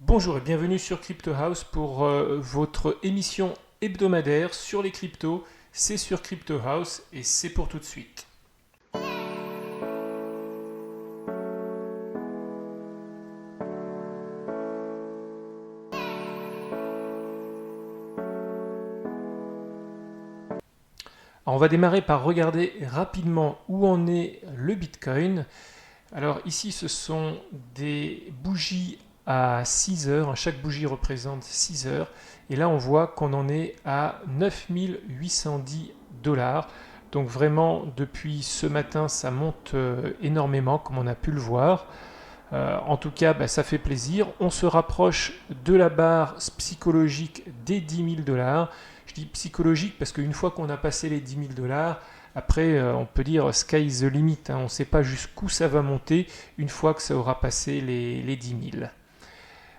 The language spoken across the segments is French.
Bonjour et bienvenue sur Crypto House pour votre émission hebdomadaire sur les cryptos. C'est sur Crypto House et c'est pour tout de suite. Alors on va démarrer par regarder rapidement où en est le Bitcoin. Alors ici ce sont des bougies à 6 heures, chaque bougie représente 6 heures, et là on voit qu'on en est à 9810 dollars. Donc vraiment depuis ce matin ça monte énormément comme on a pu le voir. En tout cas ça fait plaisir. On se rapproche de la barre psychologique des 10 000 dollars. Je dis psychologique parce qu'une fois qu'on a passé les 10 000 dollars, après, on peut dire sky is the limit. On ne sait pas jusqu'où ça va monter une fois que ça aura passé les 10 000.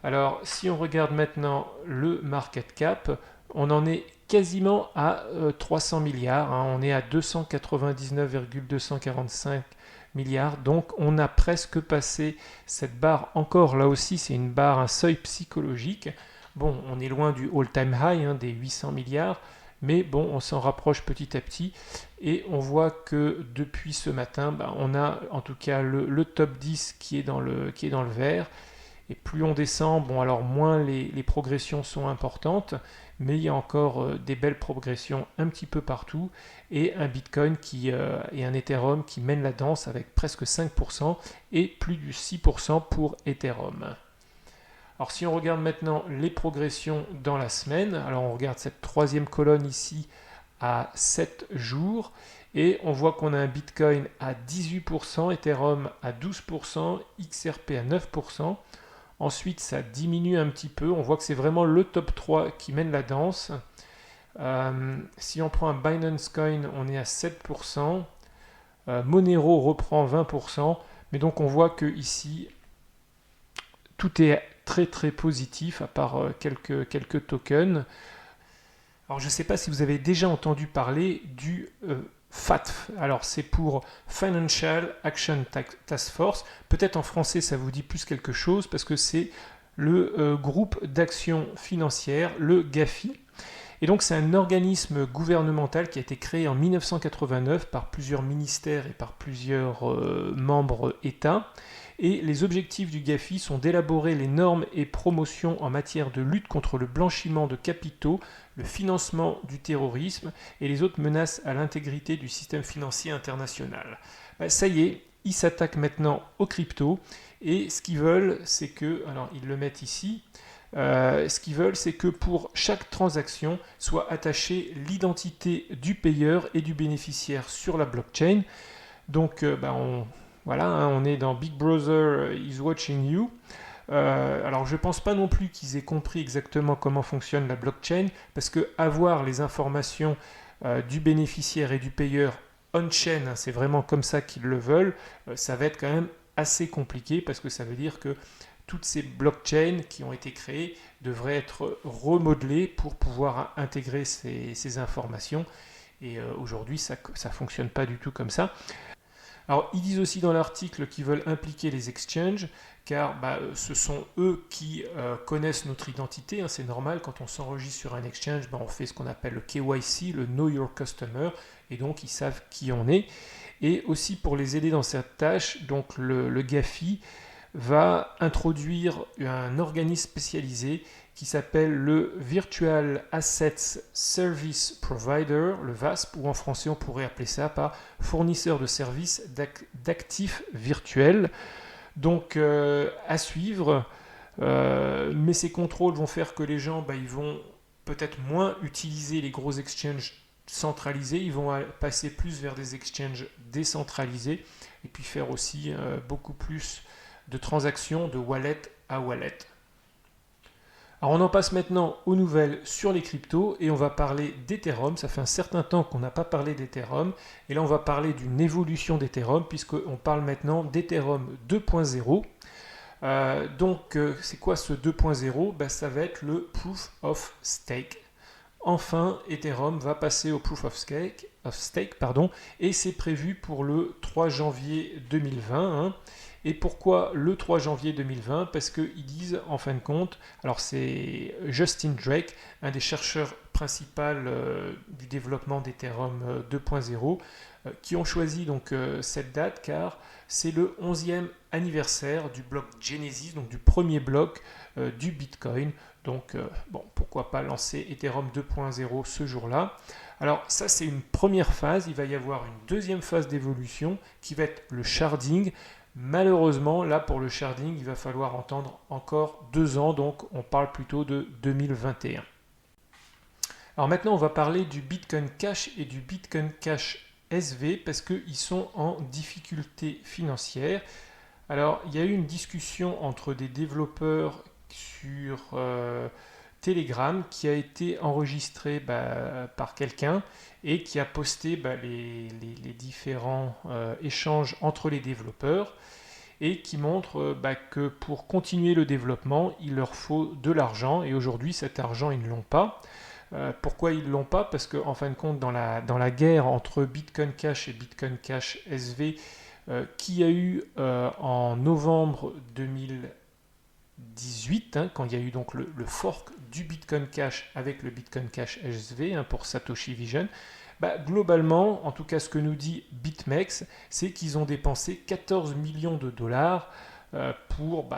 Alors, si on regarde maintenant le market cap, on en est quasiment à 300 milliards. On est à 299,245 milliards. Donc, on a presque passé cette barre. Encore, là aussi, c'est une barre, un seuil psychologique. Bon, on est loin du all-time high, des 800 milliards. Mais bon, on s'en rapproche petit à petit et on voit que depuis ce matin, on a en tout cas le top 10 qui est dans le vert. Et plus on descend, bon alors moins les progressions sont importantes, mais il y a encore des belles progressions un petit peu partout et un Bitcoin et un Ethereum qui mènent la danse avec presque 5% et plus de 6% pour Ethereum. Alors si on regarde maintenant les progressions dans la semaine, alors on regarde cette troisième colonne ici à 7 jours et on voit qu'on a un Bitcoin à 18%, Ethereum à 12%, XRP à 9%. Ensuite ça diminue un petit peu, on voit que c'est vraiment le top 3 qui mène la danse. Si on prend un Binance Coin, on est à 7%, Monero reprend 20%, mais donc on voit que ici tout est très très positif à part quelques tokens. Alors je ne sais pas si vous avez déjà entendu parler du FATF. Alors c'est pour Financial Action Task Force. Peut-être en français ça vous dit plus quelque chose parce que c'est le groupe d'action financière, le GAFI. Et donc c'est un organisme gouvernemental qui a été créé en 1989 par plusieurs ministères et par plusieurs membres États. Et les objectifs du GAFI sont d'élaborer les normes et promotions en matière de lutte contre le blanchiment de capitaux, le financement du terrorisme et les autres menaces à l'intégrité du système financier international. Ça y est, ils s'attaquent maintenant aux cryptos et ce qu'ils veulent, c'est que, alors ils le mettent ici, ce qu'ils veulent, c'est que pour chaque transaction soit attachée l'identité du payeur et du bénéficiaire sur la blockchain. Donc, on est dans Big Brother is watching you. Alors, je ne pense pas non plus qu'ils aient compris exactement comment fonctionne la blockchain, parce que avoir les informations du bénéficiaire et du payeur on-chain, c'est vraiment comme ça qu'ils le veulent, ça va être quand même assez compliqué, parce que ça veut dire que toutes ces blockchains qui ont été créées devraient être remodelées pour pouvoir intégrer ces informations. Et aujourd'hui, ça ne fonctionne pas du tout comme ça. Alors, ils disent aussi dans l'article qu'ils veulent impliquer les exchanges, car ce sont eux qui connaissent notre identité. C'est normal, quand on s'enregistre sur un exchange, on fait ce qu'on appelle le KYC, le Know Your Customer, et donc ils savent qui on est. Et aussi pour les aider dans cette tâche, donc le GAFI va introduire un organisme spécialisé qui s'appelle le Virtual Assets Service Provider, le VASP, ou en français on pourrait appeler ça par fournisseur de services d'actifs virtuels. Donc à suivre, mais ces contrôles vont faire que les gens ils vont peut-être moins utiliser les gros exchanges centralisés, ils vont passer plus vers des exchanges décentralisés et puis faire aussi beaucoup plus de transactions de wallet à wallet. Alors on en passe maintenant aux nouvelles sur les cryptos et on va parler d'Ethereum. Ça fait un certain temps qu'on n'a pas parlé d'Ethereum et là on va parler d'une évolution d'Ethereum puisqu'on parle maintenant d'Ethereum 2.0. Donc c'est quoi ce 2.0 Ça va être le Proof of Stake. Enfin, Ethereum va passer au Proof of Stake, et c'est prévu pour le 3 janvier 2020. Et pourquoi le 3 janvier 2020? Parce qu'ils disent, en fin de compte, alors c'est Justin Drake, un des chercheurs principaux du développement d'Ethereum 2.0, qui ont choisi donc cette date car c'est le 11e anniversaire du bloc Genesis, donc du premier bloc du Bitcoin. Donc, bon, pourquoi pas lancer Ethereum 2.0 ce jour-là. Alors, ça, c'est une première phase. Il va y avoir une deuxième phase d'évolution qui va être le sharding. Malheureusement, là, pour le sharding, il va falloir attendre encore 2 ans. Donc, on parle plutôt de 2021. Alors maintenant, on va parler du Bitcoin Cash et du Bitcoin Cash SV parce qu'ils sont en difficulté financière. Alors, il y a eu une discussion entre des développeurs sur Telegram qui a été enregistrée par quelqu'un et qui a posté les différents échanges entre les développeurs et qui montre que pour continuer le développement, il leur faut de l'argent et aujourd'hui, cet argent, ils ne l'ont pas. Pourquoi ils ne l'ont pas? Parce qu'en fin de compte, dans la guerre entre Bitcoin Cash et Bitcoin Cash SV, qui a eu en novembre 2018, quand il y a eu donc le fork du Bitcoin Cash avec le Bitcoin Cash SV pour Satoshi Vision, globalement, en tout cas ce que nous dit BitMEX, c'est qu'ils ont dépensé 14 millions de dollars pour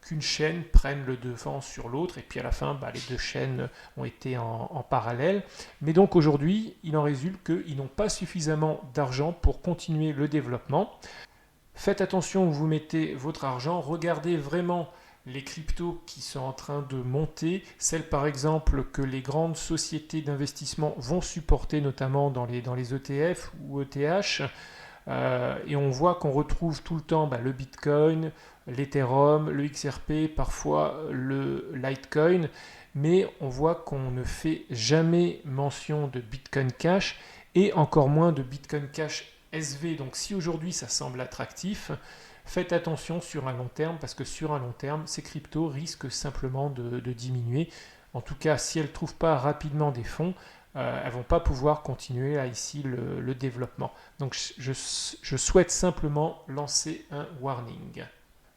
qu'une chaîne prenne le devant sur l'autre, et puis à la fin, les deux chaînes ont été en parallèle. Mais donc aujourd'hui, il en résulte qu'ils n'ont pas suffisamment d'argent pour continuer le développement. Faites attention où vous mettez votre argent, regardez vraiment les cryptos qui sont en train de monter, celles par exemple que les grandes sociétés d'investissement vont supporter, notamment dans les ETF ou ETH. Et on voit qu'on retrouve tout le temps le Bitcoin, l'Ethereum, le XRP, parfois le Litecoin, mais on voit qu'on ne fait jamais mention de Bitcoin Cash et encore moins de Bitcoin Cash SV. Donc si aujourd'hui ça semble attractif, faites attention sur un long terme parce que sur un long terme, ces cryptos risquent simplement de diminuer. En tout cas, si elles ne trouvent pas rapidement des fonds, elles ne vont pas pouvoir continuer ici le développement. Donc je souhaite simplement lancer un warning.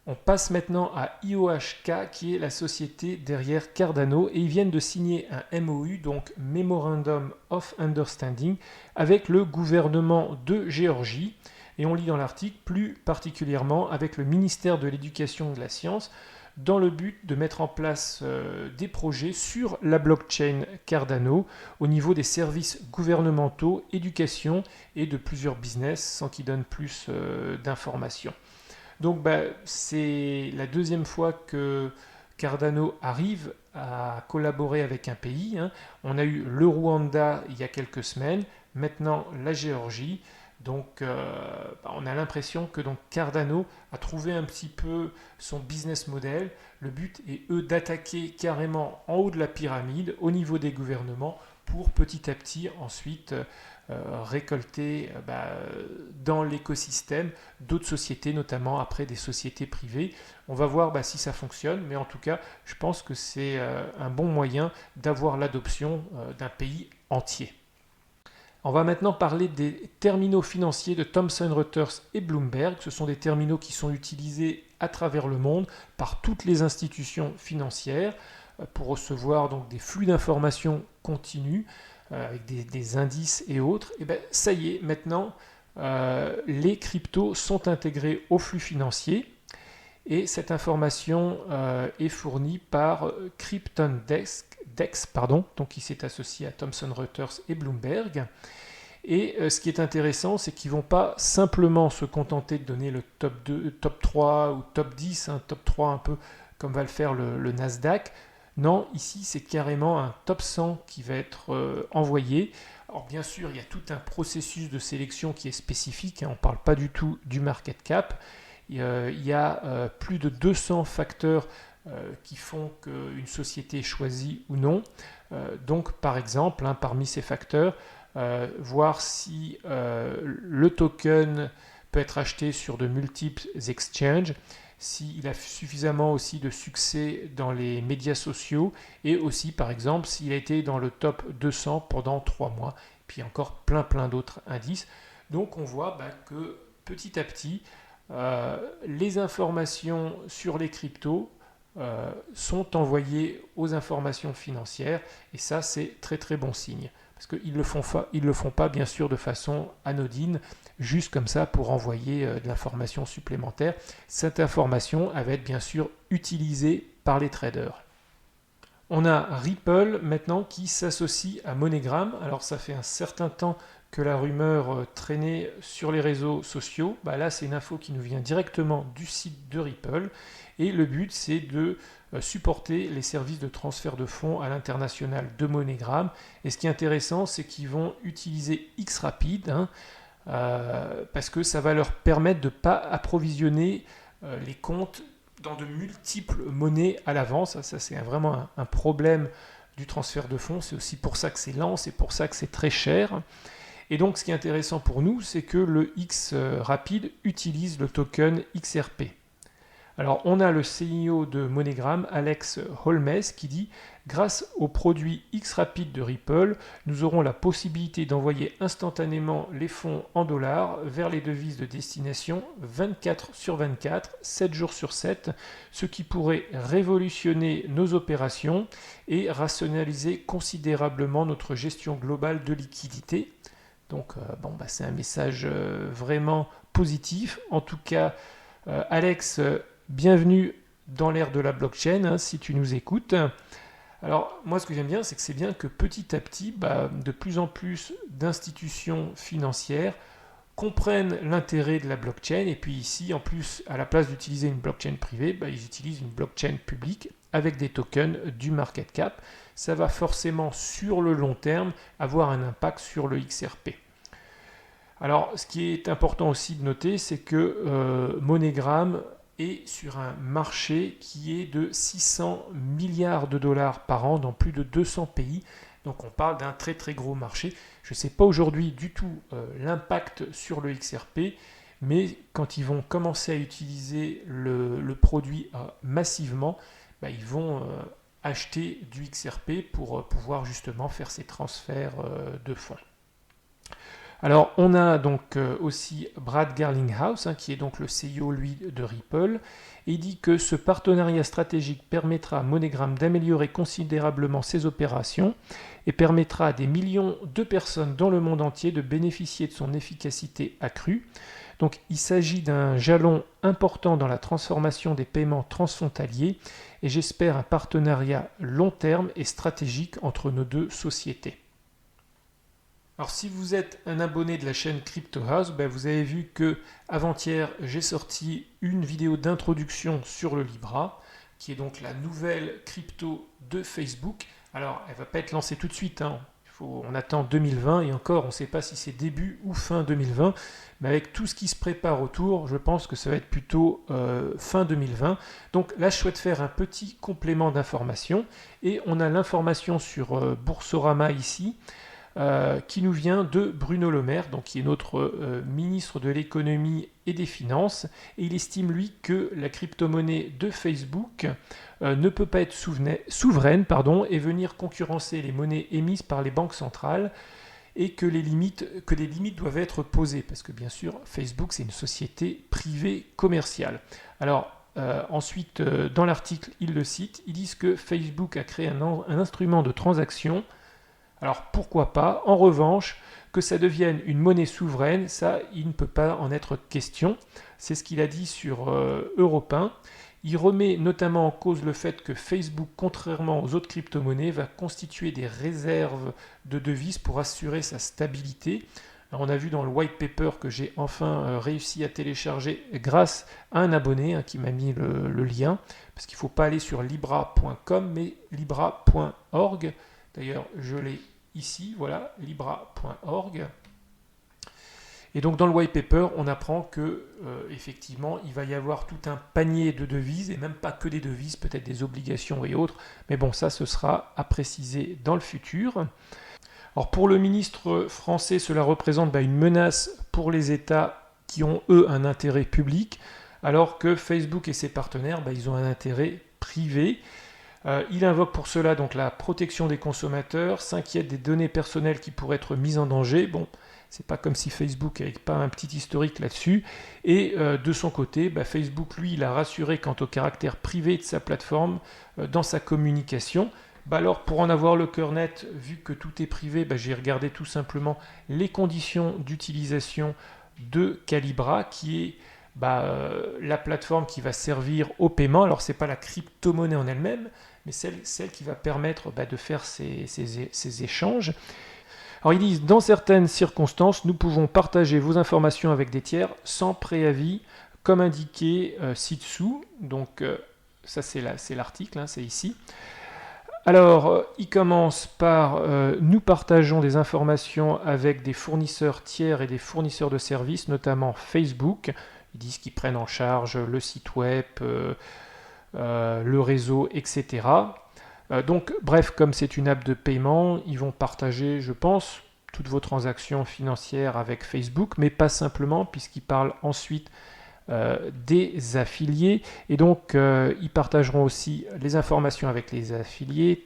On passe maintenant à IOHK qui est la société derrière Cardano et ils viennent de signer un MOU, donc Memorandum of Understanding, avec le gouvernement de Géorgie. Et on lit dans l'article plus particulièrement avec le ministère de l'Éducation et de la Science dans le but de mettre en place des projets sur la blockchain Cardano au niveau des services gouvernementaux, éducation et de plusieurs business sans qu'ils donnent plus d'informations. Donc c'est la deuxième fois que Cardano arrive à collaborer avec un pays. On a eu le Rwanda il y a quelques semaines, maintenant la Géorgie. Donc on a l'impression que Cardano a trouvé un petit peu son business model. Le but est d'attaquer carrément en haut de la pyramide au niveau des gouvernements pour petit à petit ensuite récolter dans l'écosystème d'autres sociétés, notamment après des sociétés privées. On va voir si ça fonctionne, mais en tout cas je pense que c'est un bon moyen d'avoir l'adoption d'un pays entier. On va maintenant parler des terminaux financiers de Thomson Reuters et Bloomberg. Ce sont des terminaux qui sont utilisés à travers le monde par toutes les institutions financières pour recevoir donc des flux d'informations continus avec des indices et autres. Et ça y est, maintenant les cryptos sont intégrés au flux financier et cette information est fournie par CryptonDex, donc qui s'est associé à Thomson Reuters et Bloomberg. Et ce qui est intéressant, c'est qu'ils ne vont pas simplement se contenter de donner le top 2, top 3 ou top 10, top 3 un peu comme va le faire le Nasdaq. Non, ici c'est carrément un top 100 qui va être envoyé. Alors bien sûr, il y a tout un processus de sélection qui est spécifique, on ne parle pas du tout du market cap. Il y a plus de 200 facteurs qui font qu'une société est choisie ou non. Donc par exemple, parmi ces facteurs, voir si le token peut être acheté sur de multiples exchanges, s'il a suffisamment aussi de succès dans les médias sociaux et aussi par exemple s'il a été dans le top 200 pendant 3 mois, puis encore plein d'autres indices. Donc on voit que petit à petit, les informations sur les cryptos sont envoyées aux informations financières, et ça c'est très très bon signe, parce qu'ils le font pas bien sûr de façon anodine, juste comme ça pour envoyer de l'information supplémentaire. Cette information elle va être bien sûr utilisée par les traders. On a Ripple maintenant qui s'associe à MoneyGram. Alors ça fait un certain temps que la rumeur traînait sur les réseaux sociaux. Là c'est une info qui nous vient directement du site de Ripple. Et le but c'est de supporter les services de transfert de fonds à l'international de MoneyGram. Et ce qui est intéressant, c'est qu'ils vont utiliser Xrapid, parce que ça va leur permettre de ne pas approvisionner les comptes dans de multiples monnaies à l'avance. Ça c'est vraiment un problème du transfert de fonds. C'est aussi pour ça que c'est lent, c'est pour ça que c'est très cher. Et donc ce qui est intéressant pour nous, c'est que le Xrapid utilise le token XRP. Alors on a le CEO de MoneyGram, Alex Holmes, qui dit « Grâce au produit Xrapid de Ripple, nous aurons la possibilité d'envoyer instantanément les fonds en dollars vers les devises de destination 24/24, 7 jours sur 7, ce qui pourrait révolutionner nos opérations et rationaliser considérablement notre gestion globale de liquidité. » Donc c'est un message vraiment positif. En tout cas, Alex, bienvenue dans l'ère de la blockchain, si tu nous écoutes. Alors moi ce que j'aime bien, c'est que c'est bien que petit à petit, de plus en plus d'institutions financières comprennent l'intérêt de la blockchain, et puis ici en plus, à la place d'utiliser une blockchain privée, ils utilisent une blockchain publique avec des tokens du market cap. Ça va forcément sur le long terme avoir un impact sur le XRP. Alors ce qui est important aussi de noter, c'est que MoneyGram est sur un marché qui est de 600 milliards de dollars par an dans plus de 200 pays. Donc on parle d'un très très gros marché. Je ne sais pas aujourd'hui du tout l'impact sur le XRP, mais quand ils vont commencer à utiliser le produit massivement, ils vont acheter du XRP pour pouvoir justement faire ces transferts de fonds. Alors on a donc aussi Brad Garlinghouse, qui est donc le CEO lui de Ripple, et il dit que ce partenariat stratégique permettra à MoneyGram d'améliorer considérablement ses opérations et permettra à des millions de personnes dans le monde entier de bénéficier de son efficacité accrue. Donc il s'agit d'un jalon important dans la transformation des paiements transfrontaliers, et j'espère un partenariat long terme et stratégique entre nos deux sociétés. Alors si vous êtes un abonné de la chaîne Crypto House, vous avez vu que avant-hier j'ai sorti une vidéo d'introduction sur le Libra, qui est donc la nouvelle crypto de Facebook. Alors elle ne va pas être lancée tout de suite, on attend 2020, et encore on ne sait pas si c'est début ou fin 2020, mais avec tout ce qui se prépare autour, je pense que ça va être plutôt fin 2020. Donc là je souhaite faire un petit complément d'information, et on a l'information sur Boursorama ici, qui nous vient de Bruno Le Maire, donc qui est notre ministre de l'économie et des finances, et il estime lui que la crypto-monnaie de Facebook ne peut pas être souveraine et venir concurrencer les monnaies émises par les banques centrales, et que les limites doivent être posées, parce que bien sûr Facebook c'est une société privée commerciale. Alors ensuite dans l'article ils le citent, ils disent que Facebook a créé un instrument de transaction. Alors pourquoi pas? En revanche, que ça devienne une monnaie souveraine, ça, il ne peut pas en être question. C'est ce qu'il a dit sur Europe 1. Il remet notamment en cause le fait que Facebook, contrairement aux autres crypto-monnaies, va constituer des réserves de devises pour assurer sa stabilité. Alors, on a vu dans le white paper que j'ai enfin réussi à télécharger grâce à un abonné qui m'a mis le lien, parce qu'il ne faut pas aller sur libra.com, mais libra.org. D'ailleurs, je l'ai ici, voilà, libra.org. Et donc dans le white paper, on apprend que effectivement, il va y avoir tout un panier de devises, et même pas que des devises, peut-être des obligations et autres. Mais bon, ça, ce sera à préciser dans le futur. Alors pour le ministre français, cela représente une menace pour les États qui ont, eux, un intérêt public, alors que Facebook et ses partenaires, ils ont un intérêt privé. Il invoque pour cela donc la protection des consommateurs, s'inquiète des données personnelles qui pourraient être mises en danger. Bon, C'est pas comme si Facebook n'avait pas un petit historique là-dessus. Et de son côté, Facebook, lui, il a rassuré quant au caractère privé de sa plateforme dans sa communication. Alors, pour en avoir le cœur net, vu que tout est privé, j'ai regardé tout simplement les conditions d'utilisation de Calibra, qui est la plateforme qui va servir au paiement. Alors, ce n'est pas la crypto-monnaie en elle-même, mais celle qui va permettre de faire ces échanges. Alors, ils disent, dans certaines circonstances, nous pouvons partager vos informations avec des tiers sans préavis, comme indiqué ci-dessous. Donc, ça, c'est l'article, c'est ici. Alors, il commence par nous partageons des informations avec des fournisseurs tiers et des fournisseurs de services, notamment Facebook. Ils disent qu'ils prennent en charge le site web, le réseau, etc. Donc, bref, comme c'est une app de paiement, ils vont partager, je pense, toutes vos transactions financières avec Facebook, mais pas simplement, puisqu'ils parlent ensuite des affiliés. Et donc, ils partageront aussi les informations avec les affiliés,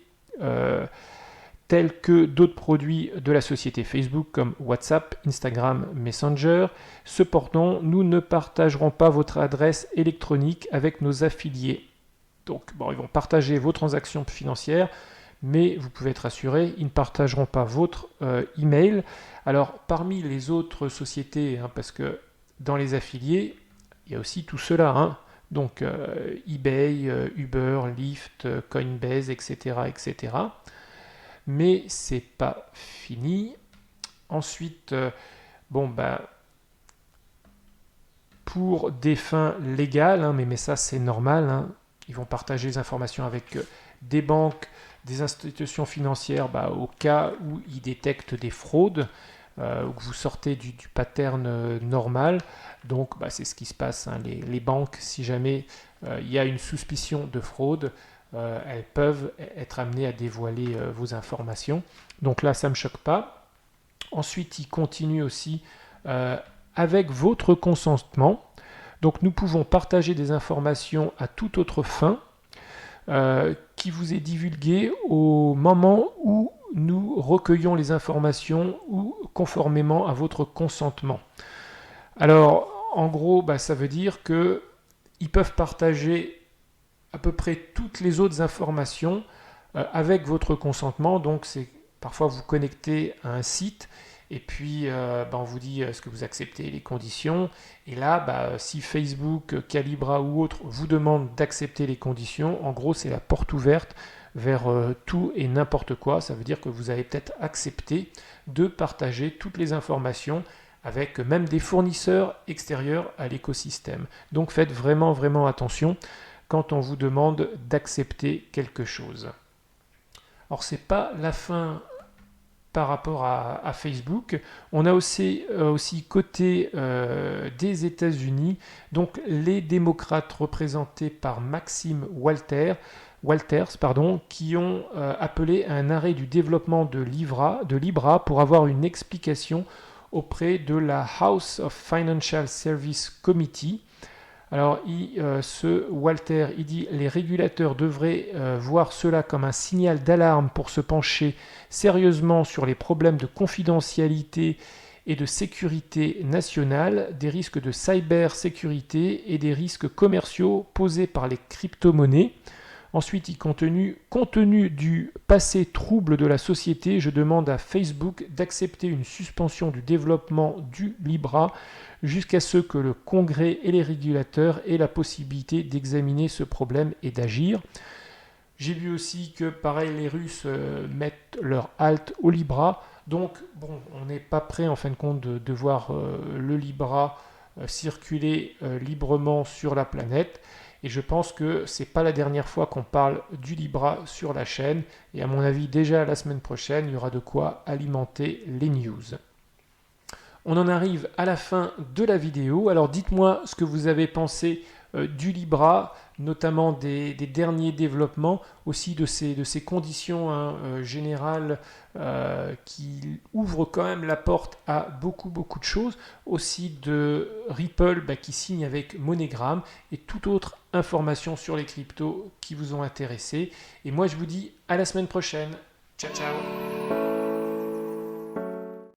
tels que d'autres produits de la société Facebook comme WhatsApp, Instagram, Messenger. Cependant, nous ne partagerons pas votre adresse électronique avec nos affiliés. Donc, ils vont partager vos transactions financières, mais vous pouvez être assuré, ils ne partageront pas votre email. Alors, parmi les autres sociétés, parce que dans les affiliés, il y a aussi tout cela, donc eBay, Uber, Lyft, Coinbase, etc., etc. Mais c'est pas fini. Ensuite, pour des fins légales, mais ça c'est normal, ils vont partager les informations avec des banques, des institutions financières, au cas où ils détectent des fraudes, ou que vous sortez du pattern normal. Donc c'est ce qui se passe, les banques, si jamais il y a une suspicion de fraude, elles peuvent être amenées à dévoiler vos informations. Donc là, ça ne me choque pas. Ensuite, il continue aussi avec votre consentement. Donc nous pouvons partager des informations à toute autre fin qui vous est divulguée au moment où nous recueillons les informations ou conformément à votre consentement. Alors, en gros, ça veut dire qu'ils peuvent partager à peu près toutes les autres informations avec votre consentement. Donc, c'est parfois vous connectez à un site et puis on vous dit est-ce que vous acceptez les conditions. Et là, si Facebook, Calibra ou autre vous demande d'accepter les conditions, en gros, c'est la porte ouverte vers tout et n'importe quoi. Ça veut dire que vous avez peut-être accepté de partager toutes les informations avec même des fournisseurs extérieurs à l'écosystème. Donc faites vraiment, vraiment attention quand on vous demande d'accepter quelque chose. Alors c'est pas la fin par rapport à Facebook. On a aussi côté des États-Unis, donc les démocrates représentés par Maxime Walters, qui ont appelé à un arrêt du développement de Libra pour avoir une explication auprès de la House of Financial Services Committee. Alors, Walter, il dit les régulateurs devraient voir cela comme un signal d'alarme pour se pencher sérieusement sur les problèmes de confidentialité et de sécurité nationale, des risques de cybersécurité et des risques commerciaux posés par les crypto-monnaies. Ensuite, compte tenu du passé trouble de la société, je demande à Facebook d'accepter une suspension du développement du Libra jusqu'à ce que le Congrès et les régulateurs aient la possibilité d'examiner ce problème et d'agir. J'ai vu aussi que, pareil, les Russes mettent leur halte au Libra. Donc, on n'est pas prêt, en fin de compte, de voir le Libra circuler librement sur la planète. Et je pense que c'est pas la dernière fois qu'on parle du Libra sur la chaîne. Et à mon avis, déjà la semaine prochaine, il y aura de quoi alimenter les news. On en arrive à la fin de la vidéo. Alors dites-moi ce que vous avez pensé du Libra, notamment des derniers développements, aussi de ces conditions générales qui ouvrent quand même la porte à beaucoup de choses, aussi de Ripple qui signe avec MoneyGram et toute autre information sur les cryptos qui vous ont intéressé. Et moi je vous dis à la semaine prochaine. Ciao ciao.